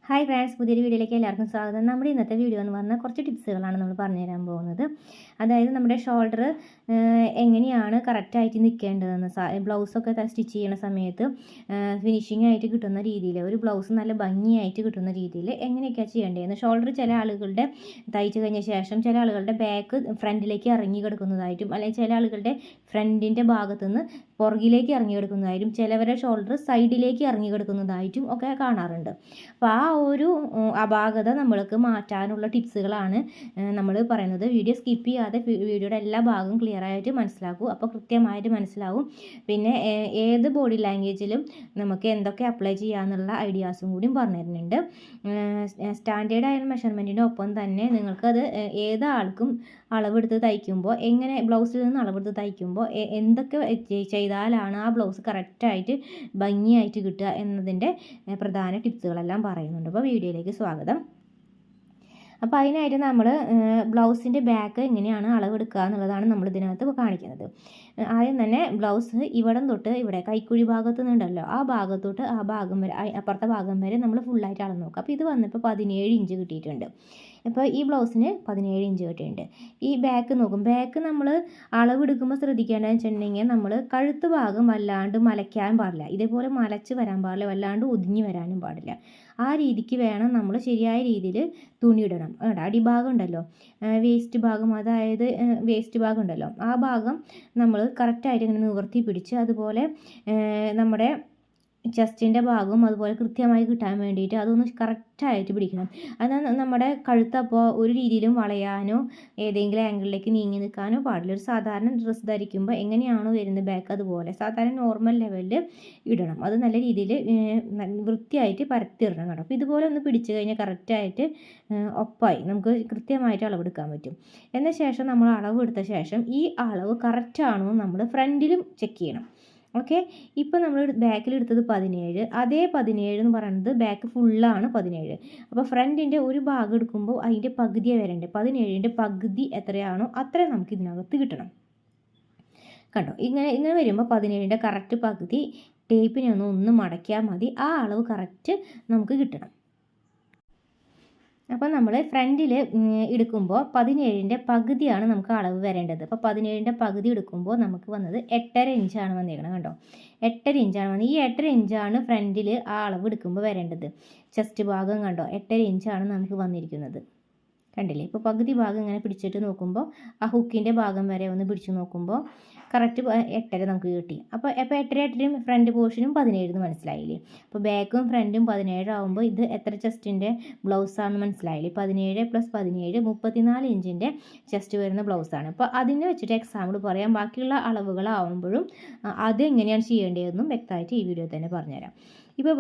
Hi friends, പുതിയൊരു വീഡിയോയിലേക്ക് എല്ലാവർക്കും സ്വാഗതം. നമ്മുടെ ഇന്നത്തെ വീഡിയോ എന്ന് പറഞ്ഞാൽ കുറച്ച് ടിപ്സുകളാണ് നമ്മൾ പറഞ്ഞു തരാൻ പോകുന്നത്. അതായത് നമ്മുടെ ഷോൾഡർ എങ്ങനെയാണ് കറക്റ്റായിട്ട് നിൽക്കേണ്ടതെന്ന്, ബ്ലൗസൊക്കെ സ്റ്റിച്ച് ചെയ്യുന്ന സമയത്ത് ഫിനിഷിംഗ് ആയിട്ട് കിട്ടുന്ന രീതിയിൽ, ഒരു ബ്ലൗസ് നല്ല ഭംഗിയായിട്ട് കിട്ടുന്ന രീതിയിൽ എങ്ങനെയൊക്കെയാണ് ചെയ്യേണ്ടതെന്ന്. ഷോൾഡർ ചില ആളുകളുടെ തയ്ച്ച് കഴിഞ്ഞ ശേഷം ചില ആളുകളുടെ ബാക്ക് ഫ്രണ്ടിലേക്ക് ഇറങ്ങി കിടക്കുന്നതായിട്ടും, അല്ലെങ്കിൽ ചില ആളുകളുടെ ഫ്രണ്ടിൻ്റെ ഭാഗത്തുനിന്ന് പുറകിലേക്ക് ഇറങ്ങി കിടക്കുന്നതായിട്ടും, ചിലവരുടെ ഷോൾഡർ സൈഡിലേക്ക് ഇറങ്ങി കിടക്കുന്നതായിട്ടും ഒക്കെ കാണാറുണ്ട്. അപ്പോൾ ആ ഒരു അപാകത നമ്മൾക്ക് മാറ്റാനുള്ള ടിപ്സുകളാണ് നമ്മൾ പറയുന്നത്. വീഡിയോ സ്കിപ്പ് ചെയ്യാതെ വീഡിയോയുടെ എല്ലാ ഭാഗവും ക്ലിയറായിട്ട് മനസ്സിലാക്കൂ. അപ്പോൾ കൃത്യമായിട്ട് മനസ്സിലാവും. പിന്നെ ഏത് ബോഡി ലാംഗ്വേജിലും നമുക്ക് എന്തൊക്കെ അപ്ലൈ ചെയ്യാമെന്നുള്ള ഐഡിയാസും കൂടിയും പറഞ്ഞു തരുന്നുണ്ട്. സ്റ്റാൻഡേർഡ് ആയ മെഷർമെൻറ്റിൻ്റെ ഒപ്പം തന്നെ നിങ്ങൾക്കത് ഏതാൾക്കും അളവെടുത്ത് തയ്ക്കുമ്പോൾ, എങ്ങനെ ബ്ലൗസിൽ നിന്ന് അളവെടുത്ത് തയ്ക്കുമ്പോൾ എന്തൊക്കെ ചെയ്താലാണ് ആ ബ്ലൗസ് കറക്റ്റായിട്ട് ഭംഗിയായിട്ട് കിട്ടുക എന്നതിൻ്റെ പ്രധാന ടിപ്സുകളെല്ലാം പറയുന്നുണ്ട്. അപ്പോൾ വീഡിയോയിലേക്ക് സ്വാഗതം. അപ്പോൾ അതിനായിട്ട് നമ്മൾ ബ്ലൗസിൻ്റെ ബാക്ക് എങ്ങനെയാണ് അളവെടുക്കുക എന്നുള്ളതാണ് നമ്മൾ ഇതിനകത്ത് കാണിക്കുന്നത്. ആദ്യം തന്നെ ബ്ലൗസ് ഇവിടം തൊട്ട് ഇവിടെ കൈക്കുഴി ഭാഗത്ത് നിന്നുണ്ടല്ലോ, ആ ഭാഗത്തോട്ട് ആ ഭാഗം വരെ, അപ്പുറത്തെ ഭാഗം വരെ നമ്മൾ ഫുള്ളായിട്ട് അളന്ന് നോക്കുക. അപ്പോൾ ഇത് വന്നിപ്പോൾ 17 ഇഞ്ച് കിട്ടിയിട്ടുണ്ട്. അപ്പോൾ ഈ ബ്ലൗസിന് 17 ഇഞ്ച് കിട്ടിയിട്ടുണ്ട്. ഈ ബാക്ക് നോക്കും. ബാക്ക് നമ്മൾ അളവെടുക്കുമ്പോൾ ശ്രദ്ധിക്കേണ്ടതെന്ന് വെച്ചിട്ടുണ്ടെങ്കിൽ, നമ്മൾ കഴുത്ത് ഭാഗം വല്ലാണ്ട് മലയ്ക്കാൻ പാടില്ല, ഇതേപോലെ മലച്ച് വരാൻ പാടില്ല, വല്ലാണ്ട് ഒതുങ്ങി വരാനും പാടില്ല. ആ രീതിക്ക് വേണം നമ്മൾ ശരിയായ രീതിയിൽ തുണി ഇടണം. അടിഭാഗം ഉണ്ടല്ലോ, വേസ്റ്റ് ഭാഗം, അതായത് വേസ്റ്റ് ഭാഗം ഉണ്ടല്ലോ, ആ ഭാഗം നമ്മൾ കറക്റ്റായിട്ട് ഇങ്ങനെ നിവർത്തി പിടിച്ച്, അതുപോലെ നമ്മുടെ ചെസ്റ്റിൻ്റെ ഭാഗവും അതുപോലെ കൃത്യമായി കിട്ടാൻ വേണ്ടിയിട്ട് അതൊന്ന് കറക്റ്റായിട്ട് പിടിക്കണം. അത് നമ്മുടെ കഴുത്തപ്പോൾ ഒരു രീതിയിലും വളയാനോ ഏതെങ്കിലും ആംഗിളിലേക്ക് നീങ്ങി നിൽക്കാനോ പാടില്ല. ഒരു സാധാരണ ഡ്രസ്സ് ധരിക്കുമ്പോൾ എങ്ങനെയാണോ വരുന്നത് ബാക്ക്, അതുപോലെ സാധാരണ നോർമൽ ലെവലിൽ ഇടണം. അത് നല്ല രീതിയിൽ വൃത്തിയായിട്ട് പരത്തിയിടണം കേട്ടോ. അപ്പോൾ ഇതുപോലെ ഒന്ന് പിടിച്ചു കഴിഞ്ഞാൽ കറക്റ്റായിട്ട് ഒപ്പായി നമുക്ക് കൃത്യമായിട്ട് അളവെടുക്കാൻ പറ്റും. എന്ന ശേഷം നമ്മൾ അളവെടുത്ത ശേഷം ഈ അളവ് കറക്റ്റാണോ നമ്മൾ ഫ്രണ്ടിലും ചെക്ക് ചെയ്യണം. ഓക്കെ, ഇപ്പോൾ നമ്മൾ ബാക്കിലെടുത്തത് 17, അതേ 17 എന്ന് പറയുന്നത് ബാക്ക് ഫുള്ളാണ് 17. അപ്പോൾ ഫ്രണ്ടിൻ്റെ ഒരു ഭാഗം എടുക്കുമ്പോൾ അതിൻ്റെ പകുതിയാണ് വരേണ്ടത്. 17ൻ്റെ പകുതി എത്രയാണോ അത്ര നമുക്ക് ഇതിനകത്ത് കിട്ടണം. കണ്ടോ, ഇങ്ങനെ വരുമ്പോൾ 17ൻ്റെ കറക്റ്റ് പകുതി ടേപ്പിനെ ഒന്ന് മടക്കിയാൽ മതി. ആ അളവ് കറക്റ്റ് നമുക്ക് കിട്ടണം. അപ്പോൾ നമ്മൾ ഫ്രണ്ടിൽ എടുക്കുമ്പോൾ 17ൻ്റെ പകുതിയാണ് നമുക്ക് അളവ് വരേണ്ടത്. അപ്പോൾ 17ൻ്റെ പകുതി എടുക്കുമ്പോൾ നമുക്ക് വന്നത് 8.5 ഇഞ്ചാണ് വന്നിരിക്കണം. കണ്ടോ, 8.5 ഇഞ്ചാണ് വന്നത്. ഈ 8.5 ഇഞ്ചാണ് ഫ്രണ്ടിൽ ആ അളവ് എടുക്കുമ്പോൾ വരേണ്ടത്. ചെസ്റ്റ് ഭാഗം കണ്ടോ, 8.5 ഇഞ്ചാണ് നമുക്ക് വന്നിരിക്കുന്നത്. കണ്ടില്ലേ? ഇപ്പോൾ പകുതി ഭാഗം ഇങ്ങനെ പിടിച്ചിട്ട് നോക്കുമ്പോൾ, ആ ഹുക്കിൻ്റെ ഭാഗം വരെ ഒന്ന് പിടിച്ച് നോക്കുമ്പോൾ കറക്റ്റ് 8.5 നമുക്ക് കിട്ടി. അപ്പോൾ 8.5 ഫ്രണ്ട് പോർഷനും 17 എന്ന് മനസ്സിലായില്ലേ? അപ്പോൾ ബാക്കും ഫ്രണ്ടും 17 ആകുമ്പോൾ ഇത് എത്ര ചെസ്റ്റിൻ്റെ ബ്ലൗസാണെന്ന് മനസ്സിലായില്ലേ? 17 + 17 34 ഇഞ്ചിൻ്റെ ചെസ്റ്റ് വരുന്ന ബ്ലൗസാണ്. അപ്പോൾ അതിനെ വെച്ചിട്ട് എക്സാമ്പിൾ പറയാം. ബാക്കിയുള്ള അളവുകളാവുമ്പോഴും അതെങ്ങനെയാണ് ചെയ്യേണ്ടതെന്നും വ്യക്തമായിട്ട് ഈ വീഡിയോ തന്നെ പറഞ്ഞുതരാം. ഇപ്പോൾ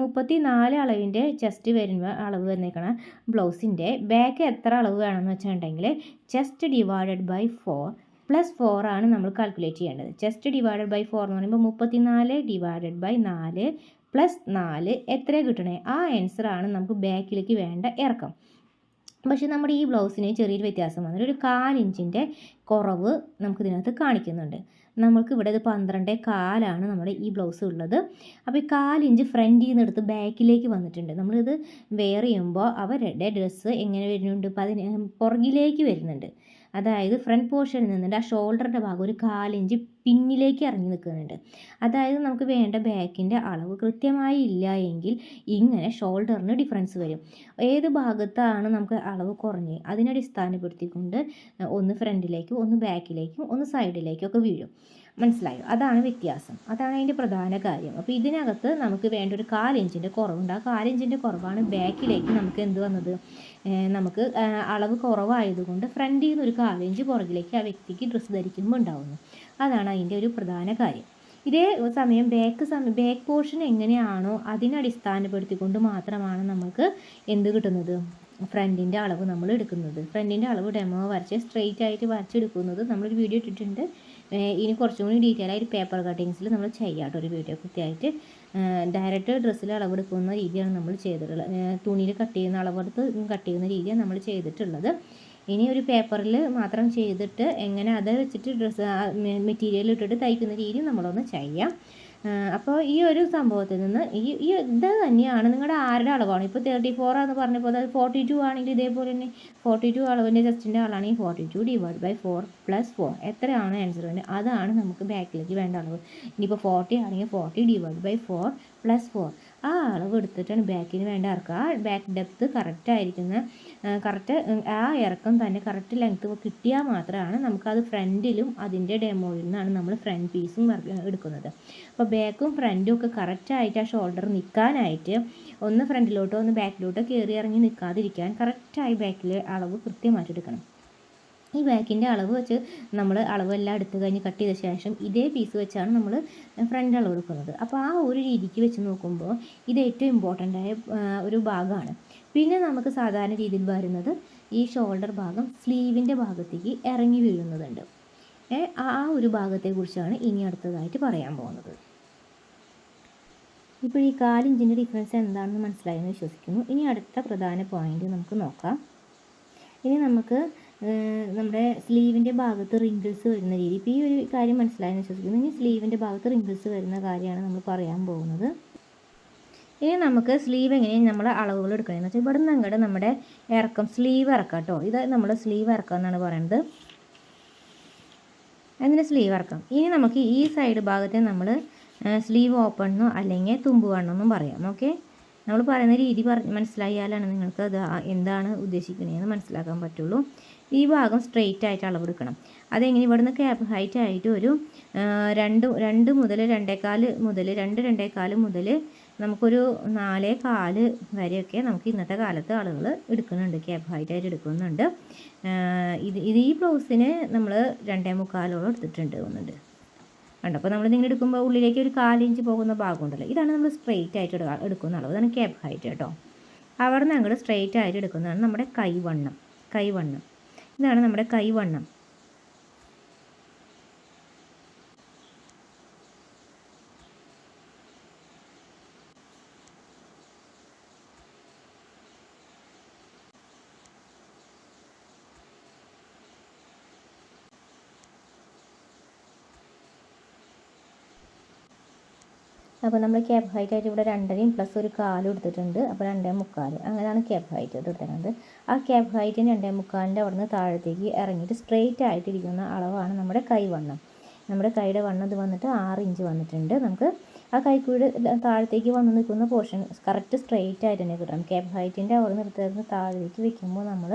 34 അളവിൻ്റെ ചെസ്റ്റ് വരുമ്പോൾ അളവ് വന്നേക്കണം ബ്ലൗസിൻ്റെ ബാക്ക് എത്ര അളവ് വേണമെന്ന് വെച്ചിട്ടുണ്ടെങ്കിൽ, ചെസ്റ്റ് ഡിവൈഡഡ് ബൈ 4 + 4 ആണ് നമ്മൾ കാൽക്കുലേറ്റ് ചെയ്യേണ്ടത്. ചെസ്റ്റ് ഡിവൈഡഡ് ബൈ 4 എന്ന് പറയുമ്പോൾ 34 ഡിവൈഡഡ് ബൈ 4 + 4 എത്ര കിട്ടണേ, ആ ആൻസറാണ് നമുക്ക് ബാക്കിലേക്ക് വേണ്ട ഇറക്കം. പക്ഷേ നമ്മുടെ ഈ ബ്ലൗസിന് ചെറിയൊരു വ്യത്യാസം വന്നിട്ട് ഒരു 1/4 ഇഞ്ചിൻ്റെ കുറവ് നമുക്കിതിനകത്ത് കാണിക്കുന്നുണ്ട്. നമുക്ക് ഇവിടെ ഇത് 12.4 നമ്മുടെ ഈ ബ്ലൗസ് ഉള്ളത്. അപ്പോൾ ഈ 1/4 ഇഞ്ച് ഫ്രണ്ടിൽ നിന്ന് എടുത്ത് ബാക്കിലേക്ക് വന്നിട്ടുണ്ട്. നമ്മളിത് വെയർ ചെയ്യുമ്പോൾ അവരുടെ ഡ്രസ്സ് എങ്ങനെ വരുന്നുണ്ട്, പുറകിലേക്ക് വരുന്നുണ്ട്. അതായത് ഫ്രണ്ട് പോർഷനിൽ നിന്നിട്ട് ആ ഷോൾഡറിൻ്റെ ഭാഗം ഒരു 1/4 ഇഞ്ച് പിന്നിലേക്ക് ഇറങ്ങി നിൽക്കുന്നുണ്ട്. അതായത് നമുക്ക് വേണ്ട ബാക്കിൻ്റെ അളവ് കൃത്യമായി ഇല്ല എങ്കിൽ ഇങ്ങനെ ഷോൾഡറിന് ഡിഫറൻസ് വരും. ഏത് ഭാഗത്താണ് നമുക്ക് അളവ് കുറഞ്ഞ് അതിനെ അടിസ്ഥാനപ്പെടുത്തിക്കൊണ്ട് ഒന്ന് ഫ്രണ്ടിലേക്കും ഒന്ന് ബാക്കിലേക്കും ഒന്ന് സൈഡിലേക്കും ഒക്കെ വീഴും. മനസ്സിലായോ? അതാണ് വ്യത്യാസം, അതാണ് അതിൻ്റെ പ്രധാന കാര്യം. അപ്പോൾ ഇതിനകത്ത് നമുക്ക് വേണ്ട ഒരു 1/4 ഇഞ്ചിൻ്റെ കുറവുണ്ട്. ആ 1/4 ഇഞ്ചിൻ്റെ കുറവാണ് ബാക്കിലേക്ക് നമുക്ക് എന്ത് വന്നത്, നമുക്ക് അളവ് കുറവായതുകൊണ്ട് ഫ്രണ്ടിൽ നിന്ന് ഒരു 1/4 ഇഞ്ച് പുറകിലേക്ക് ആ വ്യക്തിക്ക് ഡ്രസ്സ് ധരിക്കുമ്പോൾ ഉണ്ടാവുന്നു. അതാണ് അതിൻ്റെ ഒരു പ്രധാന കാര്യം. ഇതേ സമയം ബാക്ക് പോർഷൻ എങ്ങനെയാണോ അതിനെ അടിസ്ഥാനപ്പെടുത്തിക്കൊണ്ട് മാത്രമാണ് നമുക്ക് എന്ത് കിട്ടുന്നത്, ഫ്രണ്ടിൻ്റെ അളവ് നമ്മൾ എടുക്കുന്നത്. ഫ്രണ്ടിൻ്റെ അളവ് ഡെമോ വരച്ച് സ്ട്രെയിറ്റ് ആയിട്ട് വരച്ചെടുക്കുന്നത് നമ്മളൊരു വീഡിയോ ഇട്ടിട്ടുണ്ട്. ഇനി കുറച്ചും കൂടി ഡീറ്റെയിൽ ആയിട്ട് പേപ്പർ കട്ടിങ്സിൽ നമ്മൾ ചെയ്യാട്ടോ ഒരു വീഡിയോ. കൃത്യമായിട്ട് ഡയറക്റ്റ് ഡ്രസ്സിൽ അളവെടുക്കുന്ന രീതിയാണ് നമ്മൾ ചെയ്തിട്ടുള്ളത്. തുണിയിൽ കട്ട് ചെയ്യുന്ന അളവെടുത്ത് കട്ട് ചെയ്യുന്ന രീതിയാണ് നമ്മൾ ചെയ്തിട്ടുള്ളത്. ഇനി ഒരു പേപ്പറിൽ മാത്രം ചെയ്തിട്ട് എങ്ങനെ അത് വെച്ചിട്ട് ഡ്രസ്സ് മെറ്റീരിയൽ ഇട്ടിട്ട് തയ്ക്കുന്ന രീതി നമ്മളൊന്ന് ചെയ്യാം. അപ്പോൾ ഈ ഒരു സംഭവത്തിൽ നിന്ന് ഈ ഇത് തന്നെയാണ് നിങ്ങളുടെ ആരുടെ അളവാണ്. ഇപ്പോൾ 34 എന്ന് പറഞ്ഞപ്പോൾ അത് 42 ആണെങ്കിൽ ഇതേപോലെ തന്നെ 42 അളവിൻ്റെ ചെസ്റ്റിൻ്റെ ആളാണെങ്കിൽ 42 ഡിവൈഡ് ബൈ 4 പ്ലസ് 4 എത്രയാണ് ആൻസർ വേണ്ടത് അതാണ് നമുക്ക് ബാക്കിലേക്ക് വേണ്ട അളവ്. ഇനിയിപ്പോൾ 40 ആണെങ്കിൽ 40 ഡിവൈഡ് ബൈ 4 പ്ലസ് 4 ആ അളവ് എടുത്തിട്ടാണ് ബാക്കിന് വേണ്ട ഇറക്കുക. ആ ബാക്ക് ഡെപ്ത് കറക്റ്റ് ആയിരിക്കുന്ന കറക്റ്റ് ആ ഇറക്കം തന്നെ കറക്റ്റ് ലെങ്ത്ത് കിട്ടിയാൽ മാത്രമാണ് നമുക്കത് ഫ്രണ്ടിലും അതിൻ്റെ ഡെമോയിൽ നിന്നാണ് നമ്മൾ ഫ്രണ്ട് പീസും എടുക്കുന്നത്. അപ്പോൾ ബാക്കും ഫ്രണ്ടും ഒക്കെ കറക്റ്റായിട്ട് ആ ഷോൾഡർ നിൽക്കാനായിട്ട് ഒന്ന് ഫ്രണ്ടിലോട്ടോ ഒന്ന് ബാക്കിലോട്ടോ കയറി ഇറങ്ങി നിൽക്കാതിരിക്കാൻ കറക്റ്റായി ബാക്കിൽ അളവ് കൃത്യമായിട്ട് എടുക്കണം. ഈ ബാക്കിൻ്റെ അളവ് വെച്ച് നമ്മൾ അളവെല്ലാം എടുത്ത് കഴിഞ്ഞ് കട്ട് ചെയ്ത ശേഷം ഇതേ പീസ് വെച്ചാണ് നമ്മൾ ഫ്രണ്ട് അളവ് എടുക്കുന്നത്. അപ്പോൾ ആ ഒരു രീതിക്ക് വെച്ച് നോക്കുമ്പോൾ ഇത് ഏറ്റവും ഇമ്പോർട്ടൻ്റ് ആയ ഒരു ഭാഗമാണ്. പിന്നെ നമുക്ക് സാധാരണ രീതിയിൽ വരുന്നത് ഈ ഷോൾഡർ ഭാഗം സ്ലീവിൻ്റെ ഭാഗത്തേക്ക് ഇറങ്ങി വീഴുന്നതുണ്ട്. ആ ഒരു ഭാഗത്തെക്കുറിച്ചാണ് ഇനി അടുത്തതായിട്ട് പറയാൻ പോകുന്നത്. ഇപ്പോൾ ഈ 4 ഇഞ്ചിൻ്റെ ഡിഫറൻസ് എന്താണെന്ന് മനസ്സിലായെന്ന് വിശ്വസിക്കുന്നു. ഇനി അടുത്ത പ്രധാന പോയിന്റ് നമുക്ക് നോക്കാം. ഇനി നമുക്ക് നമ്മുടെ സ്ലീവിൻ്റെ ഭാഗത്ത് റിങ്കിൾസ് വരുന്ന രീതി, ഇപ്പോൾ ഈ ഒരു കാര്യം മനസ്സിലായെന്ന് വിശ്വസിക്കുന്നു. ഇനി സ്ലീവിൻ്റെ ഭാഗത്ത് റിങ്കിൾസ് വരുന്ന കാര്യമാണ് നമ്മൾ പറയാൻ പോകുന്നത്. ഇനി നമുക്ക് സ്ലീവ് എങ്ങനെയാണ് നമ്മൾ അളവുകൾ എടുക്കണമെന്ന് വെച്ചാൽ ഇവിടെ നിന്ന് അങ്ങോട്ട് നമ്മുടെ ഇറക്കം സ്ലീവ് ഇറക്കാം കേട്ടോ. ഇത് നമ്മൾ സ്ലീവ് ഇറക്കം എന്നാണ് പറയുന്നത്. അതിന് സ്ലീവ് ഇറക്കാം. ഇനി നമുക്ക് ഈ സൈഡ് ഭാഗത്തെ നമ്മൾ സ്ലീവ് ഓപ്പൺ എന്നോ അല്ലെങ്കിൽ തുമ്പ് വണ്ണമെന്നും പറയാം. ഓക്കെ, നമ്മൾ പറയുന്ന രീതി മനസ്സിലായാലാണ് നിങ്ങൾക്ക് അത് എന്താണ് ഉദ്ദേശിക്കുന്നതെന്ന് മനസ്സിലാക്കാൻ പറ്റുള്ളൂ. ഈ ഭാഗം സ്ട്രെയിറ്റ് ആയിട്ട് അളവെടുക്കണം. അതെങ്ങനെ ഇവിടുന്ന് ക്യാപ്പ് ഹൈറ്റ് ആയിട്ട് ഒരു 2 മുതൽ 2.25 മുതൽ നമുക്കൊരു 4.25 വരെയൊക്കെ നമുക്ക് ഇന്നത്തെ കാലത്ത് ആളുകൾ എടുക്കുന്നുണ്ട്, ക്യാപ്പ് ഹൈറ്റ് ആയിട്ട് എടുക്കുന്നുണ്ട്. ഇത് ഈ ബ്ലൗസിന് നമ്മൾ 2.25 എടുത്തിട്ടുണ്ട് തോന്നുന്നുണ്ട്. അപ്പോൾ നമ്മൾ ഇങ്ങനെ എടുക്കുമ്പോൾ ഉള്ളിലേക്ക് ഒരു 4 ഇഞ്ച് പോകുന്ന ഭാഗമുണ്ടല്ലോ, ഇതാണ് നമ്മൾ സ്ട്രെയിറ്റ് ആയിട്ട് എടുക്കുന്ന അളവ്. ഇതാണ് ക്യാപ്പ് ഹൈറ്റ് കേട്ടോ. അവിടെ നിന്ന് അങ്ങോട്ട് സ്ട്രെയിറ്റ് ആയിട്ട് എടുക്കുന്നതാണ് നമ്മുടെ കൈവണ്ണം. ഇതാണ് നമ്മുടെ കൈവണ്ണം. അപ്പോൾ നമ്മൾ ക്യാപ്പ് ഹൈറ്റ് ആയിട്ട് ഇവിടെ 2.5 പ്ലസ് ഒരു 1/4 എടുത്തിട്ടുണ്ട്. അപ്പോൾ 2.25 അങ്ങനെയാണ് ക്യാപ്പ് ഹൈറ്റ് എടുത്തിരുന്നത്. ആ ക്യാപ്പ് ഹൈറ്റിന് 2.25 അവിടെ നിന്ന് താഴത്തേക്ക് ഇറങ്ങിയിട്ട് സ്ട്രെയിറ്റ് ആയിട്ടിരിക്കുന്ന അളവാണ് നമ്മുടെ കൈവണ്ണം. നമ്മുടെ കൈയുടെ വണ്ണം ഇത് വന്നിട്ട് 6 ഇഞ്ച് വന്നിട്ടുണ്ട്. നമുക്ക് ആ കൈക്കൂടെ താഴത്തേക്ക് വന്ന് നിൽക്കുന്ന പോർഷൻ കറക്റ്റ് സ്ട്രെയിറ്റ് ആയിട്ട് തന്നെ കിട്ടണം. ക്യാപ്പ് ഹൈറ്റിൻ്റെ അവിടെ നിർത്തുന്ന താഴത്തേക്ക് വെക്കുമ്പോൾ നമ്മൾ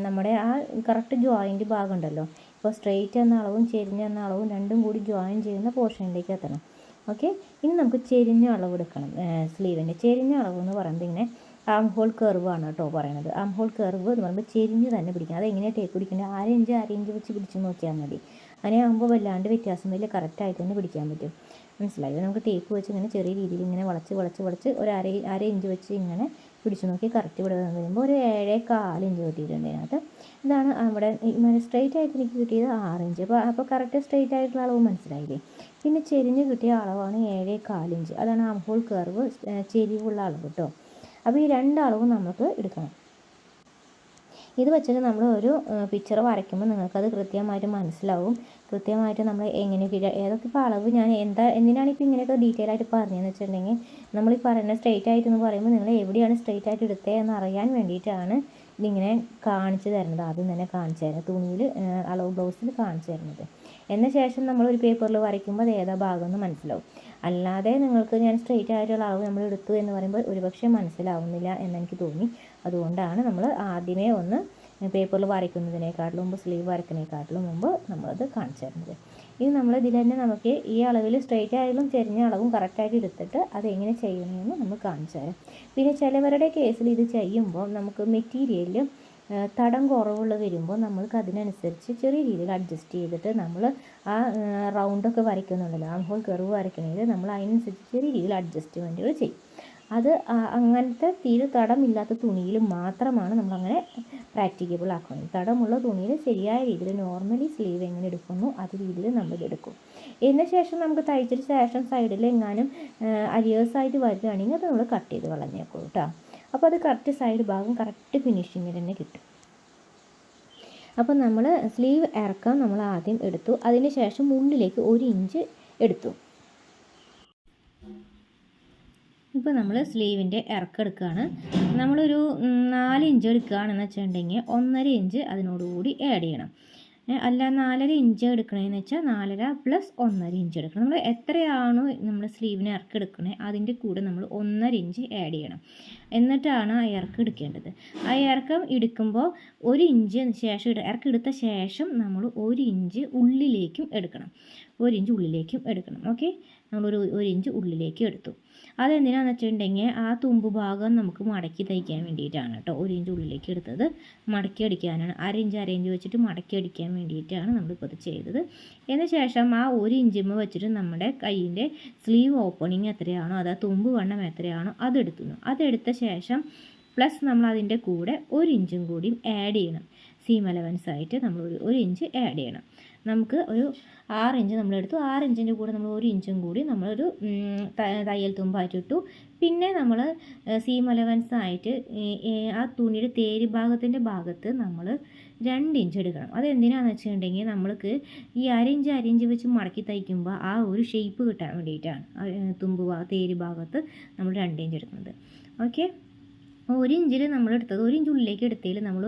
നമ്മുടെ ആ കറക്റ്റ് ജോയിൻറ്റ് ഭാഗം ഉണ്ടല്ലോ, ഇപ്പോൾ സ്ട്രെയിറ്റ് എന്ന അളവും ചെരിഞ്ഞ എന്ന അളവും രണ്ടും കൂടി ജോയിൻ ചെയ്യുന്ന പോർഷനിലേക്ക് എത്തണം. ഓക്കെ, ഇനി നമുക്ക് ചെരിഞ്ഞ അളവ് എടുക്കണം. സ്ലീവിൻ്റെ ചെരിഞ്ഞ അളവ് എന്ന് പറയുന്നത് ഇങ്ങനെ ആം ഹോൾ കർവാണ് കേട്ടോ പറയണത്. ആം ഹോൾ കർവ് എന്ന് പറയുമ്പോൾ ചെരിഞ്ഞ് തന്നെ പിടിക്കണം. അതെങ്ങനെയാണ് ടേപ്പ് പിടിക്കേണ്ടത്? 1/2 ഇഞ്ച് വെച്ച് പിടിച്ച് നോക്കിയാൽ മതി. അങ്ങനെ ആകുമ്പോൾ വല്ലാണ്ട് വ്യത്യാസമില്ല, കറക്റ്റായിട്ട് തന്നെ പിടിക്കാൻ പറ്റും. മനസ്സിലായില്ല? നമുക്ക് ടേപ്പ് വെച്ച് ഇങ്ങനെ ചെറിയ രീതിയിൽ ഇങ്ങനെ വളച്ച് ഒരു അര ഇഞ്ച് വെച്ച് ഇങ്ങനെ പിടിച്ച് നോക്കി കറക്റ്റ് ഇവിടെ വന്ന് വരുമ്പോൾ ഒരു 7.25 ഇഞ്ച് കിട്ടിയിട്ടുണ്ട് അതിനകത്ത്. ഇതാണ് അവിടെ സ്ട്രെയിറ്റ് ആയിട്ട് എനിക്ക് കിട്ടിയത് 6 ഇഞ്ച്. അപ്പോൾ കറക്റ്റ് സ്ട്രെയിറ്റ് ആയിട്ടുള്ള അളവ് മനസ്സിലായില്ലേ? പിന്നെ ചെരിഞ്ഞ് കിട്ടിയ അളവാണ് 7.25 ഇഞ്ച്. അതാണ് ആം ഹോൾ കർവ് ചെരിവുള്ള അളവ് കേട്ടോ. അപ്പോൾ ഈ 2 അളവും നമുക്ക് എടുക്കണം. ഇത് വെച്ചിട്ട് നമ്മൾ ഒരു പിക്ചർ വരയ്ക്കുമ്പോൾ നിങ്ങൾക്കത് കൃത്യമായിട്ട് മനസ്സിലാവും. കൃത്യമായിട്ട് നമ്മൾ എങ്ങനെയൊക്കെ ഏതൊക്കെ ഇപ്പോൾ അളവ് ഞാൻ എന്തിനാണ് ഇപ്പോൾ ഇങ്ങനെയൊക്കെ ഡീറ്റെയിൽ ആയിട്ട് പറഞ്ഞതെന്ന് വെച്ചിട്ടുണ്ടെങ്കിൽ നമ്മൾ ഈ പറയുന്ന സ്ട്രെയിറ്റ് ആയിട്ട് എന്ന് പറയുമ്പോൾ നിങ്ങൾ എവിടെയാണ് സ്ട്രെയിറ്റ് ആയിട്ട് എടുത്തത് എന്ന് അറിയാൻ വേണ്ടിയിട്ടാണ് ഇതിങ്ങനെ കാണിച്ചു തരുന്നത്. ആദ്യം തന്നെ കാണിച്ചു തരുന്നത് തുണിയിൽ അളവ് ബ്ലൗസിൽ കാണിച്ചു തരുന്നത്. എന്ന ശേഷം നമ്മളൊരു പേപ്പറിൽ വരയ്ക്കുമ്പോൾ അത് ഏതാ ഭാഗം എന്ന് മനസ്സിലാവും. അല്ലാതെ നിങ്ങൾക്ക് ഞാൻ സ്ട്രെയിറ്റ് ആയിട്ടുള്ള അളവ് നമ്മൾ എടുത്തു എന്ന് പറയുമ്പോൾ ഒരുപക്ഷെ മനസ്സിലാവുന്നില്ല എന്നെനിക്ക് തോന്നി. അതുകൊണ്ടാണ് നമ്മൾ ആദ്യമേ ഒന്ന് പേപ്പറിൽ വരയ്ക്കുന്നതിനേക്കാട്ടിലും മുമ്പ് സ്ലീവ് വരയ്ക്കുന്നതിനേക്കാട്ടിലും മുമ്പ് നമ്മളത് കാണിച്ചു തരുന്നത്. ഇനി നമ്മൾ ഇതിൽ തന്നെ നമുക്ക് ഈ അളവിൽ സ്ട്രെയിറ്റ് ആയാലും ചെരിഞ്ഞ അളവും കറക്റ്റായിട്ട് എടുത്തിട്ട് അതെങ്ങനെ ചെയ്യണമെന്ന് നമ്മൾ കാണിച്ചു തരാം. പിന്നെ ചിലവരുടെ കേസിൽ ഇത് ചെയ്യുമ്പോൾ നമുക്ക് മെറ്റീരിയലിൽ തടം കുറവുള്ള വരുമ്പോൾ നമ്മൾക്ക് അതിനനുസരിച്ച് ചെറിയ രീതിയിൽ അഡ്ജസ്റ്റ് ചെയ്തിട്ട് നമ്മൾ ആ റൗണ്ടൊക്കെ വരയ്ക്കുന്നുണ്ടല്ലോ, ആം ഹോൾ കർവ് വരയ്ക്കണമെങ്കിൽ നമ്മൾ അതിനനുസരിച്ച് ചെറിയ രീതിയിൽ അഡ്ജസ്റ്റ്മെൻറ്റുകൾ ചെയ്യും. അത് അങ്ങനത്തെ തീരെ തടമില്ലാത്ത തുണിയിൽ മാത്രമാണ് നമ്മളങ്ങനെ പ്രാക്ടിക്കബിൾ ആക്കുന്നത്. തടമുള്ള തുണിയിൽ ശരിയായ രീതിയിൽ നോർമലി സ്ലീവ് എങ്ങനെ എടുക്കുന്നു അത് രീതിയിൽ നമ്മൾ എടുക്കും. ഇതിന് ശേഷം നമുക്ക് തയ്ച്ചതിന് ശേഷം സൈഡിൽ എങ്ങാനും അരിയേഴ്സായിട്ട് വരികയാണെങ്കിൽ അത് നമ്മൾ കട്ട് ചെയ്ത് കളഞ്ഞേക്കും കേട്ടോ. അപ്പോൾ അത് കറക്റ്റ് സൈഡ് ഭാഗം കറക്റ്റ് ഫിനിഷിങ്ങിൽ തന്നെ കിട്ടും. അപ്പോൾ നമ്മൾ സ്ലീവ് ഇറക്കം നമ്മൾ ആദ്യം എടുത്തു. അതിന് ശേഷം മുന്നിലേക്ക് 1 ഇഞ്ച് എടുത്തു. ഇപ്പോൾ നമ്മൾ സ്ലീവിൻ്റെ ഇറക്കെടുക്കുകയാണ്. നമ്മളൊരു 4 ഇഞ്ച് എടുക്കുകയാണെന്ന് വെച്ചിട്ടുണ്ടെങ്കിൽ 1.5 ഇഞ്ച് അതിനോടുകൂടി ആഡ് ചെയ്യണം. അല്ല 4.5 ഇഞ്ച് എടുക്കണമെന്ന് വെച്ചാൽ 4.5 പ്ലസ് 1.5 ഇഞ്ച് എടുക്കണം. നമ്മൾ എത്രയാണോ നമ്മൾ സ്ലീവിന് ഇറക്കെടുക്കണേ അതിൻ്റെ കൂടെ നമ്മൾ 1.5 ഇഞ്ച് ആഡ് ചെയ്യണം. എന്നിട്ടാണ് ആ ഇറക്കം എടുക്കേണ്ടത്. ആ ഇറക്കം എടുക്കുമ്പോൾ 1 ഇഞ്ച് ശേഷം ഇറക്കം എടുത്ത ശേഷം നമ്മൾ 1 ഇഞ്ച് ഉള്ളിലേക്കും എടുക്കണം. 1 ഇഞ്ച് ഉള്ളിലേക്കും എടുക്കണം. ഓക്കെ, നമ്മളൊരു 1 ഇഞ്ച് ഉള്ളിലേക്ക് എടുത്തു. അതെന്തിനാണെന്ന് വെച്ചിട്ടുണ്ടെങ്കിൽ ആ തുമ്പ് ഭാഗം നമുക്ക് മടക്കി തയ്ക്കാൻ വേണ്ടിയിട്ടാണ് കേട്ടോ 1 ഇഞ്ച് ഉള്ളിലേക്ക് എടുത്തത്. മടക്കി അടിക്കാനാണ്. 1/2 ഇഞ്ച് വെച്ചിട്ട് മടക്കി അടിക്കാൻ വേണ്ടിയിട്ടാണ് നമ്മളിപ്പോൾ ഇത് ചെയ്തത്. അതിന് ശേഷം ആ 1 ഇഞ്ചിമ്മ വെച്ചിട്ട് നമ്മുടെ കയ്യിൻ്റെ സ്ലീവ് ഓപ്പണിങ് എത്രയാണോ അതായത് തുമ്പ് വണ്ണം എത്രയാണോ അതെടുത്തുന്നു. അതെടുത്ത ശേഷം പ്ലസ് നമ്മൾ അതിൻ്റെ കൂടെ 1 ഇഞ്ചും കൂടി ആഡ് ചെയ്യണം. സീം അലവൻസ് ആയിട്ട് നമ്മൾ 1 ഇഞ്ച് ആഡ് ചെയ്യണം. നമുക്ക് ഒരു 6 ഇഞ്ച് നമ്മളെടുത്തു. 6 ഇഞ്ചിൻ്റെ കൂടെ നമ്മൾ 1 ഇഞ്ചും കൂടി നമ്മളൊരു തയ്യൽ തുമ്പായിട്ട് ഇട്ടു. പിന്നെ നമ്മൾ സീം അലവൻസ് ആയിട്ട് ആ തുണിയുടെ തേരി ഭാഗത്തിൻ്റെ ഭാഗത്ത് നമ്മൾ 2 ഇഞ്ച് എടുക്കണം. അതെന്തിനാണെന്ന് വെച്ചിട്ടുണ്ടെങ്കിൽ നമ്മൾക്ക് ഈ 1/2 ഇഞ്ച് വെച്ച് മടക്കി തയ്ക്കുമ്പോൾ ആ ഒരു ഷേപ്പ് കിട്ടാൻ വേണ്ടിയിട്ടാണ് തേരി ഭാഗത്ത് നമ്മൾ 2 ഇഞ്ച് എടുക്കുന്നത്. ഓക്കെ, 1 ഇഞ്ചിൽ നമ്മൾ എടുത്തത് 1 ഇഞ്ച് ഉള്ളിലേക്ക് എടുത്തതിൽ നമ്മൾ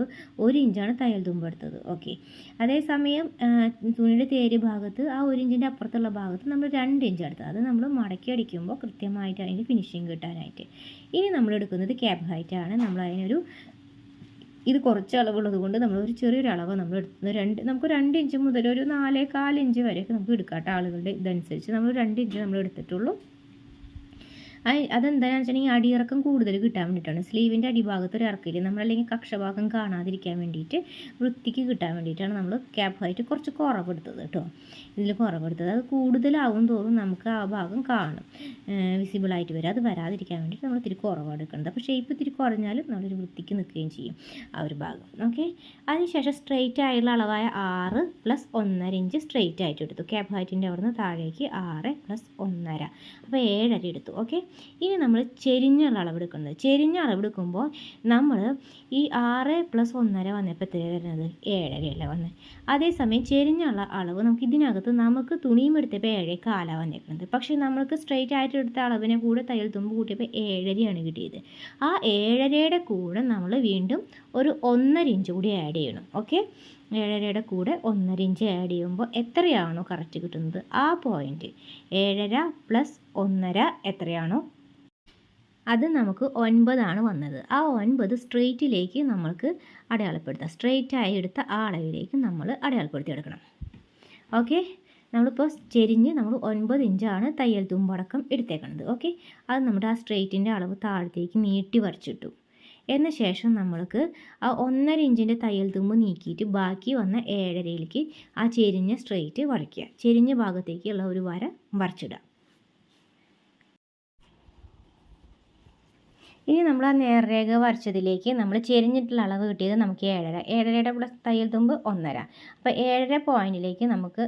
1 ഇഞ്ചാണ് തയ്യൽ തുമ്പ് എടുത്തത്. ഓക്കെ, അതേസമയം തുണിയുടെ തേരി ഭാഗത്ത് ആ 1 ഇഞ്ചിൻ്റെ അപ്പുറത്തുള്ള ഭാഗത്ത് നമ്മൾ 2 ഇഞ്ച് എടുത്തത്. അത് നമ്മൾ മടക്കി അടിക്കുമ്പോൾ കൃത്യമായിട്ട് അതിന് ഫിനിഷിങ് കിട്ടാനായിട്ട്. ഇനി നമ്മൾ എടുക്കുന്നത് ക്യാപ്പ് ഹൈറ്റാണ്. നമ്മൾ അതിനൊരു ഇത് കുറച്ച് അളവുള്ളത് കൊണ്ട് നമ്മൾ ഒരു ചെറിയൊരു അളവ് നമ്മൾ എടുക്കുന്നത് നമുക്ക് 2 ഇഞ്ച് മുതൽ ഒരു 4.25 ഇഞ്ച് വരെയൊക്കെ നമുക്ക് എടുക്കാട്ടോ. ആളുകളുടെ ഇതനുസരിച്ച് നമ്മൾ 2 ഇഞ്ച് നമ്മൾ എടുത്തിട്ടുള്ളൂ. അതെന്താണെന്ന് വെച്ചിട്ടുണ്ടെങ്കിൽ അടിയിറക്കം കൂടുതൽ കിട്ടാൻ വേണ്ടിയിട്ടാണ്. സ്ലീവിൻ്റെ അടിഭാഗത്ത് ഒരു ഇറക്കില്ല നമ്മളല്ലെങ്കിൽ കക്ഷഭാഗം കാണാതിരിക്കാൻ വേണ്ടിയിട്ട് വൃത്തിക്ക് കിട്ടാൻ വേണ്ടിയിട്ടാണ് നമ്മൾ ക്യാപ്പ് ഹൈറ്റ് കുറച്ച് കുറവെടുത്തത് കേട്ടോ. ഇതിൽ കുറവെടുത്തത് അത് കൂടുതലാവും തോറും നമുക്ക് ആ ഭാഗം കാണും, വിസിബിളായിട്ട് വരും. അത് വരാതിരിക്കാൻ വേണ്ടിയിട്ട് നമ്മൾ ഇത്തിരി കുറവെടുക്കുന്നത്. അപ്പോൾ ഷേപ്പ് ഇത്തിരി കുറഞ്ഞാലും നമ്മളൊരു വൃത്തിക്ക് നിൽക്കുകയും ചെയ്യും ആ ഒരു ഭാഗം. ഓക്കെ, അതിനുശേഷം സ്ട്രെയിറ്റ് ആയിട്ടുള്ള അളവായ 6 പ്ലസ് 1.5 ഇഞ്ച് സ്ട്രെയിറ്റ് ആയിട്ട് എടുത്തു. ക്യാപ്പ് ഹൈറ്റിൻ്റെ അവിടെ നിന്ന് താഴേക്ക് 6 പ്ലസ് 1.5 അപ്പോൾ 7.5 എടുത്തു. ഓക്കെ, ഇനി നമ്മൾ ചെരിഞ്ഞുള്ള അളവെടുക്കുന്നത്. ചെരിഞ്ഞ അളവെടുക്കുമ്പോൾ നമ്മൾ ഈ 6 പ്ലസ് 1.5 വന്നപ്പോൾ എത്രയാണ് വരുന്നത്? 7.5 വന്നത്. അതേസമയം ചെരിഞ്ഞുള്ള അളവ് നമുക്ക് ഇതിനകത്ത് നമുക്ക് തുണിയും എടുത്തപ്പോൾ 7.25 വന്നേക്കുന്നത്. പക്ഷേ നമ്മൾക്ക് സ്ട്രെയിറ്റ് ആയിട്ട് എടുത്ത അളവിനെ കൂടെ തയ്യൽ തുമ്പ് കൂട്ടിയപ്പോൾ 7.5 കിട്ടിയത്. ആ 7.5 കൂടെ നമ്മൾ വീണ്ടും ഒരു 1.5 ഇഞ്ച് കൂടി ആഡ് ചെയ്യണം. ഓക്കെ, 7.5 കൂടെ 1.5 ഇഞ്ച് ആഡ് ചെയ്യുമ്പോൾ എത്രയാണോ കറക്റ്റ് കിട്ടുന്നത് ആ പോയിൻറ്റ് 7.5 പ്ലസ് 1.5 എത്രയാണോ അത് നമുക്ക് 9 വന്നത്. ആ 9 സ്ട്രെയിറ്റിലേക്ക് നമ്മൾക്ക് അടയാളപ്പെടുത്താം. സ്ട്രെയിറ്റായി എടുത്ത ആ അളവിലേക്ക് നമ്മൾ അടയാളപ്പെടുത്തി എടുക്കണം. ഓക്കെ, നമ്മളിപ്പോൾ ചെരിഞ്ഞ് നമ്മൾ 9 ഇഞ്ചാണ് തയ്യൽ തുമ്പടക്കം എടുത്തേക്കുന്നത്. ഓക്കെ, അത് നമ്മുടെ ആ സ്ട്രെയിറ്റിൻ്റെ അളവ് താഴത്തേക്ക് നീട്ടി വരച്ചിട്ടു. എന്ന ശേഷം നമ്മൾക്ക് ആ 1.5 ഇഞ്ചിൻ്റെ തയ്യൽ തുമ്പ് നീക്കിയിട്ട് ബാക്കി വന്ന 7.5ലേക്ക് ആ ചെരിഞ്ഞ സ്ട്രെയിറ്റ് വരയ്ക്കുക. ചെരിഞ്ഞ ഭാഗത്തേക്കുള്ള ഒരു വര വരച്ചിടുക. ഇനി നമ്മൾ ആ നേർരേഖ വരച്ചതിലേക്ക് നമ്മൾ ചെരിഞ്ഞിട്ടുള്ള അളവ് കിട്ടിയത് നമുക്ക് 7.5. 7.5 പ്ലസ് തയ്യൽ തുമ്പ് 1.5. അപ്പോൾ 7.5 പോയിൻറ്റിലേക്ക് നമുക്ക്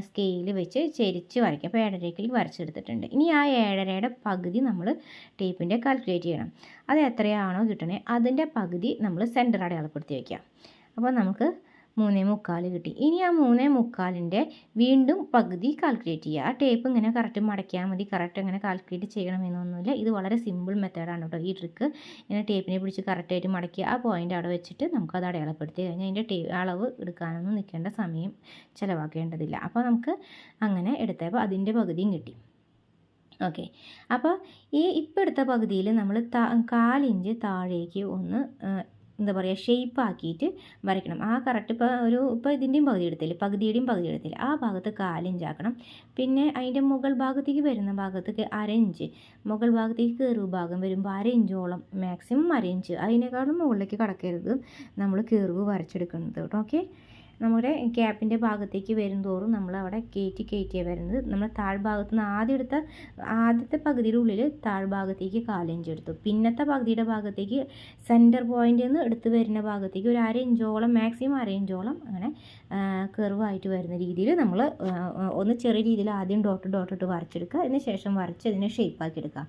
സ്കെയിൽ വെച്ച് ചെരിച്ച് വരയ്ക്കാം. അപ്പോൾ 7.5ലേക്ക് വരച്ചെടുത്തിട്ടുണ്ട്. ഇനി ആ 7.5യുടെ പകുതി നമ്മൾ ടേപ്പിൻ്റെ കാൽക്കുലേറ്റ് ചെയ്യണം. അത് എത്രയാണോ കിട്ടണേ അതിൻ്റെ പകുതി നമ്മൾ സെൻറ്റർ അടയാളപ്പെടുത്തി വയ്ക്കാം. അപ്പോൾ നമുക്ക് 3.25 കിട്ടി. ഇനി ആ 3.25ൻ്റെ വീണ്ടും പകുതി കാൽക്കുലേറ്റ് ചെയ്യുക. ആ ടേപ്പ് ഇങ്ങനെ കറക്റ്റ് മടക്കിയാൽ മതി. കറക്റ്റ് അങ്ങനെ കാൽക്കുലേറ്റ് ചെയ്യണമെന്നൊന്നുമില്ല. ഇത് വളരെ സിമ്പിൾ മെത്തേഡാണ് കേട്ടോ. ഈ ട്രിക്ക് ഇങ്ങനെ ടേപ്പിനെ പിടിച്ച് കറക്റ്റായിട്ട് മടക്കി ആ പോയിൻ്റ് അവിടെ വെച്ചിട്ട് നമുക്കത് അടയാളപ്പെടുത്തി കഴിഞ്ഞാൽ അതിൻ്റെ അളവ് എടുക്കാനൊന്നും നിൽക്കേണ്ട സമയം ചിലവാക്കേണ്ടതില്ല. അപ്പോൾ നമുക്ക് അങ്ങനെ എടുത്തപ്പോൾ അതിൻ്റെ പകുതിയും കിട്ടി. ഓക്കെ, അപ്പോൾ ഈ ഇപ്പോൾ എടുത്ത പകുതിയിൽ നമ്മൾ 1/4 ഇഞ്ച് താഴേക്ക് ഒന്ന് എന്താ പറയുക ഷേപ്പ് ആക്കിയിട്ട് വരയ്ക്കണം. ആ കറക്റ്റ് ഇപ്പോൾ ഇതിൻ്റെയും പകുതി എടുത്തില്ല ആ ഭാഗത്ത് 1/4 ഇഞ്ച് ആക്കണം. പിന്നെ അതിൻ്റെ മുകൾ ഭാഗത്തേക്ക് വരുന്ന ഭാഗത്തേക്ക് 1/2 ഇഞ്ച്, മുകൾ ഭാഗത്തേക്ക് കയറുക ഭാഗം വരുമ്പോൾ 1/2 ഇഞ്ചോളം, മാക്സിമം 1/2 ഇഞ്ച്, അതിനേക്കാളും മുകളിലേക്ക് കടക്കരുത് നമ്മൾ കയറുക വരച്ചെടുക്കുന്നത് കേട്ടോ. ഓക്കെ, നമ്മുടെ ക്യാപ്പിൻ്റെ ഭാഗത്തേക്ക് വരും തോറും നമ്മൾ അവിടെ കയറ്റിയാണ് വരുന്നത്. നമ്മൾ താഴ്ഭാഗത്ത് നിന്ന് ആദ്യത്തെ പകുതിയുടെ ഉള്ളിൽ താഴ്ഭാഗത്തേക്ക് 1/4 ഇഞ്ച് എടുത്തു. പിന്നത്തെ പകുതിയുടെ ഭാഗത്തേക്ക് സെൻറ്റർ പോയിൻ്റിൽ നിന്ന് എടുത്ത് വരുന്ന ഭാഗത്തേക്ക് ഒരു 1/2 ഇഞ്ചോളം, മാക്സിമം 1/2 ഇഞ്ചോളം അങ്ങനെ കർവായിട്ട് വരുന്ന രീതിയിൽ നമ്മൾ ഒന്ന് ചെറിയ രീതിയിൽ ആദ്യം ഡോട്ട് ഇട്ട് വരച്ചെടുക്കുക. അതിന് ശേഷം വരച്ച് അതിനെ ഷേപ്പാക്കി എടുക്കുക.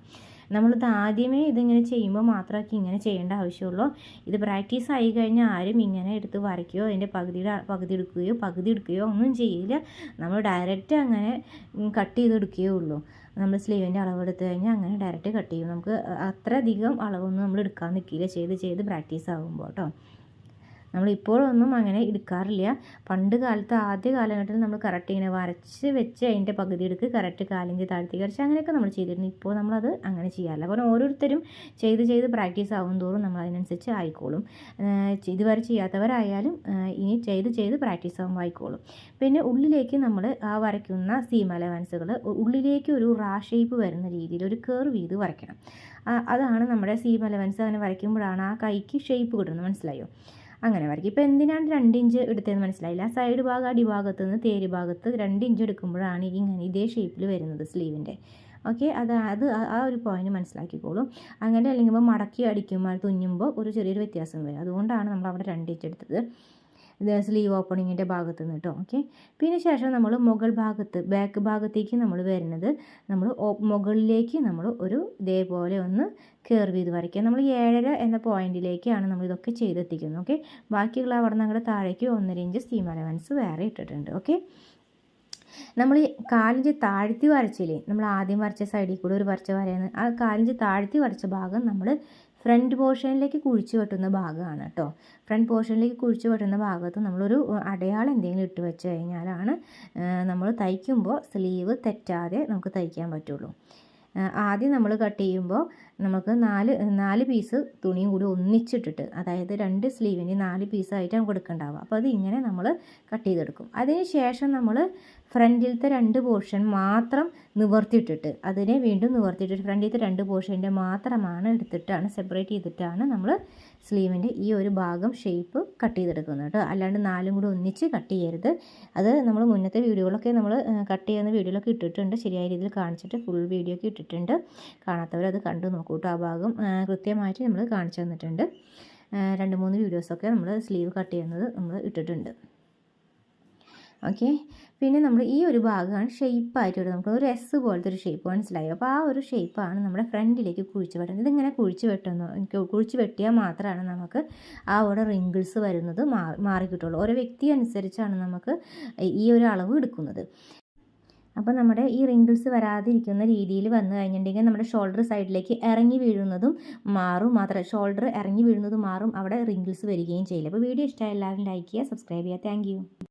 നമ്മളിത് ആദ്യമേ ഇതിങ്ങനെ ചെയ്യുമ്പോൾ മാത്രമേ ഇങ്ങനെ ചെയ്യേണ്ട ആവശ്യമുള്ളൂ. ഇത് പ്രാക്ടീസ് ആയി കഴിഞ്ഞാൽ ആരും ഇങ്ങനെ എടുത്ത് വരയ്ക്കുകയോ അതിൻ്റെ പകുതി എടുക്കുകയോ ഒന്നും ചെയ്യില്ല. നമ്മൾ ഡയറക്റ്റ് അങ്ങനെ കട്ട് ചെയ്തെടുക്കുകയേ ഉള്ളൂ. നമ്മൾ സ്ലീവിൻ്റെ അളവെടുത്ത് കഴിഞ്ഞാൽ അങ്ങനെ ഡയറക്റ്റ് കട്ട് ചെയ്യും. നമുക്ക് അത്രയധികം അളവൊന്നും നമ്മൾ എടുക്കാൻ നിൽക്കില്ല ചെയ്ത് പ്രാക്ടീസ് ആകുമ്പോൾ കേട്ടോ. നമ്മളിപ്പോഴൊന്നും അങ്ങനെ എടുക്കാറില്ല. പണ്ട് കാലത്ത് ആദ്യ കാലഘട്ടത്തിൽ നമ്മൾ കറക്റ്റ് ഇങ്ങനെ വരച്ച് വെച്ച് അതിൻ്റെ പകുതി എടുക്ക് കറക്റ്റ് കാലിഞ്ച് താഴ്ത്തി വരച്ച് അങ്ങനെയൊക്കെ നമ്മൾ ചെയ്തിരുന്നു. ഇപ്പോൾ നമ്മളത് അങ്ങനെ ചെയ്യാറില്ല. അപ്പോൾ ഓരോരുത്തരും ചെയ്ത് പ്രാക്ടീസ് ആകും തോറും നമ്മൾ അതിനനുസരിച്ച് ആയിക്കോളും. ഇതുവരെ ചെയ്യാത്തവരായാലും ഇനി ചെയ്ത് പ്രാക്ടീസ് ആകുമ്പോൾ ആയിക്കോളും. പിന്നെ ഉള്ളിലേക്ക് നമ്മൾ ആ വരയ്ക്കുന്ന സീം അലവൻസുകൾ ഉള്ളിലേക്ക് ഒരു റാ ഷേപ്പ് വരുന്ന രീതിയിൽ ഒരു കർവ് ചെയ്ത് വരയ്ക്കണം. അതാണ് നമ്മുടെ സീം അലവൻസ്. അങ്ങനെ വരയ്ക്കുമ്പോഴാണ് ആ കൈക്ക് ഷേപ്പ് കിട്ടുന്നത്. മനസ്സിലായോ? അങ്ങനെ വരയ്ക്കും. ഇപ്പോൾ എന്തിനാണ് 2 ഇഞ്ച് എടുത്തതെന്ന് മനസ്സിലായില്ല. ആ സൈഡ് ഭാഗം അടിഭാഗത്ത് നിന്ന് തേര് ഭാഗത്ത് 2 ഇഞ്ച് എടുക്കുമ്പോഴാണ് ഇങ്ങനെ ഇതേ ഷേപ്പിൽ വരുന്നത് സ്ലീവിൻ്റെ. ഓക്കെ, അത് ആ ഒരു പോയിന്റ് മനസ്സിലാക്കിക്കോളും. അങ്ങനെ അല്ലെങ്കിൽ മടക്കി അടിക്കുമ്പോൾ തുന്നുമ്പോൾ ഒരു ചെറിയൊരു വ്യത്യാസം വരും. അതുകൊണ്ടാണ് നമ്മൾ അവിടെ 2 ഇഞ്ച് എടുത്തത് സ്ലീവ് ഓപ്പണിങ്ങിൻ്റെ ഭാഗത്ത് നിന്ന് കേട്ടോ. ഓക്കെ, പിന്നെ ശേഷം നമ്മൾ മുകൾ ഭാഗത്ത് ബാക്ക് ഭാഗത്തേക്ക് നമ്മൾ വരുന്നത് നമ്മൾ മുകളിലേക്ക് നമ്മൾ ഒരു ഇതേപോലെ ഒന്ന് കർവ് ചെയ്ത് വരയ്ക്കുക. നമ്മൾ 7.5 എന്ന പോയിന്റിലേക്കാണ് നമ്മൾ ഇതൊക്കെ ചെയ്തെത്തിക്കുന്നത്. ഓക്കെ, ബാക്കിയുള്ള അവിടെ നിന്ന് അങ്ങോട്ട് താഴേക്ക് 1.5 ഇഞ്ച് സീം അലവൻസ് വേറെ ഇട്ടിട്ടുണ്ട്. ഓക്കെ, നമ്മൾ കാലിഞ്ച് താഴ്ത്തി വരച്ചില്ലേ, നമ്മൾ ആദ്യം വരച്ച സൈഡിൽ കൂടെ ഒരു വരച്ച വരയാണ്. ആ കാലിഞ്ച് താഴ്ത്തി വരച്ച ഭാഗം നമ്മൾ ഫ്രണ്ട് പോർഷനിലേക്ക് കുഴിച്ച് വെട്ടുന്ന ഭാഗമാണ് കേട്ടോ. ഫ്രണ്ട് പോർഷനിലേക്ക് കുഴിച്ച് വെട്ടുന്ന ഭാഗത്ത് നമ്മളൊരു അടയാളം എന്തെങ്കിലും ഇട്ട് വെച്ച് കഴിഞ്ഞാലാണ് നമ്മൾ തയ്ക്കുമ്പോൾ സ്ലീവ് തെറ്റാതെ നമുക്ക് തയ്ക്കാൻ പറ്റുള്ളൂ. ആദ്യം നമ്മൾ കട്ട് ചെയ്യുമ്പോൾ നമുക്ക് 4 പീസ് തുണിയും കൂടി ഒന്നിച്ചിട്ടിട്ട്, അതായത് 2 സ്ലീവിന് 4 പീസായിട്ടാണ് കൊടുക്കേണ്ടാവുക. അപ്പോൾ അത് ഇങ്ങനെ നമ്മൾ കട്ട് ചെയ്തെടുക്കും. അതിന് ശേഷം നമ്മൾ ഫ്രണ്ടിലത്തെ 2 പോർഷൻ മാത്രം നിവർത്തിയിട്ടിട്ട് അതിനെ വീണ്ടും നിവർത്തിയിട്ടിട്ട് ഫ്രണ്ടിലത്തെ 2 പോർഷൻ്റെ മാത്രമാണ് എടുത്തിട്ടാണ് സെപ്പറേറ്റ് ചെയ്തിട്ടാണ് നമ്മൾ സ്ലീവിൻ്റെ ഈ ഒരു ഭാഗം ഷേപ്പ് കട്ട് ചെയ്തെടുക്കുന്നത് കേട്ടോ. അല്ലാണ്ട് 4ഉം കൂടി ഒന്നിച്ച് കട്ട് ചെയ്യരുത്. അത് നമ്മൾ മുന്നത്തെ വീഡിയോകളൊക്കെ നമ്മൾ കട്ട് ചെയ്യുന്ന വീഡിയോയിലൊക്കെ ഇട്ടിട്ടുണ്ട്. ശരിയായ രീതിയിൽ കാണിച്ചിട്ട് ഫുൾ വീഡിയോ ഒക്കെ ഇട്ടിട്ടുണ്ട്. കാണാത്തവരത് കണ്ടു നോക്കൂ കേട്ടോ. ആ ഭാഗം കൃത്യമായിട്ട് നമ്മൾ കാണിച്ചു തന്നിട്ടുണ്ട്. 2-3 വീഡിയോസൊക്കെ നമ്മൾ സ്ലീവ് കട്ട് ചെയ്യുന്നത് നമ്മൾ ഇട്ടിട്ടുണ്ട്. ഓക്കെ, പിന്നെ നമ്മൾ ഈ ഒരു ഭാഗമാണ് ഷേപ്പായിട്ട് ഇടുന്നത്. നമുക്ക് ഒരു എസ് പോലത്തെ ഒരു ഷേപ്പ് മനസ്സിലായോ? അപ്പോൾ ആ ഒരു ഷേപ്പാണ് നമ്മുടെ ഫ്രണ്ടിലേക്ക് കുഴിച്ച് വെട്ടുന്നത്. ഇതിങ്ങനെ കുഴിച്ച് വെട്ടിയാൽ മാത്രമാണ് നമുക്ക് ആ ഒരു റിങ്കിൾസ് വരുന്നത് മാറി കിട്ടുള്ളൂ. ഓരോ വ്യക്തി അനുസരിച്ചാണ് നമുക്ക് ഈ ഒരു അളവ് എടുക്കുന്നത്. അപ്പോൾ നമ്മുടെ ഈ റിങ്കിൾസ് വരാതിരിക്കുന്ന രീതിയിൽ വന്നു കഴിഞ്ഞിട്ടുണ്ടെങ്കിൽ നമ്മുടെ ഷോൾഡർ സൈഡിലേക്ക് ഇറങ്ങി വീഴുന്നതും മാറും. മാത്രമല്ല ഷോൾഡർ ഇറങ്ങി വീഴുന്നതും മാറും, അവിടെ റിങ്കിൾസ് വരികയും ചെയ്യില്ല. അപ്പോൾ വീഡിയോ ഇഷ്ടമായ എല്ലാവരും ലൈക്ക് ചെയ്യുക, സബ്സ്ക്രൈബ് ചെയ്യുക. താങ്ക്